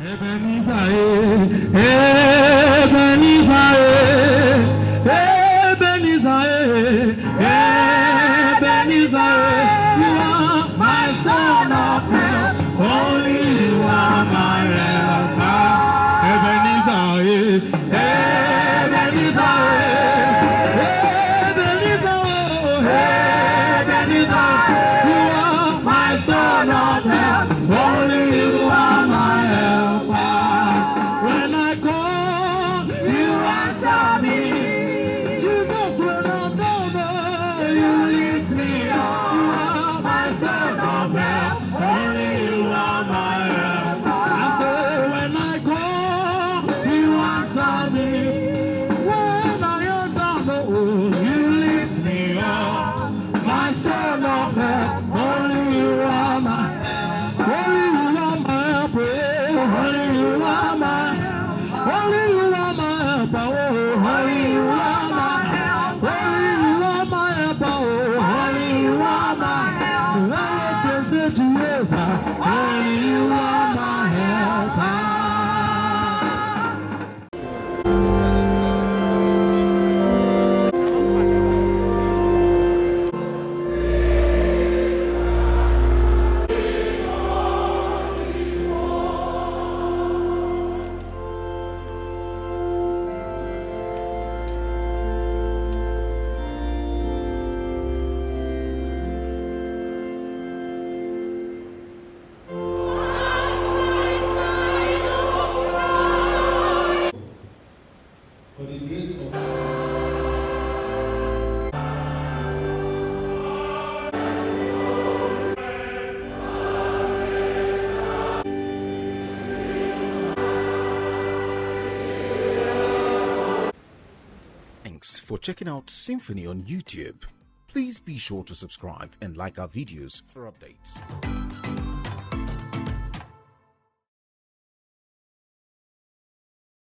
Ebenezer, Ebenezer, Ebenezer, Ebenezer, you are my son of help. Only you are my helper. Ebenezer, Ebenezer, Ebenezer, Ebenezer, you are my son of help. Only you are my helper. When I call, you answer me. Jesus, when I'm down, you lift me up. You are my son of help. Only you are my helper. I say, when I call, you answer me. When I am down, you lift me up. My son of help. Only you are my only you are my helper. Only you are my only you are my helper. Only you are my help. Only you are my helper. Only you are my help. Only you are my helper. For the grace of Thanks for checking out Symphony on YouTube. Please be sure to subscribe and like our videos for updates.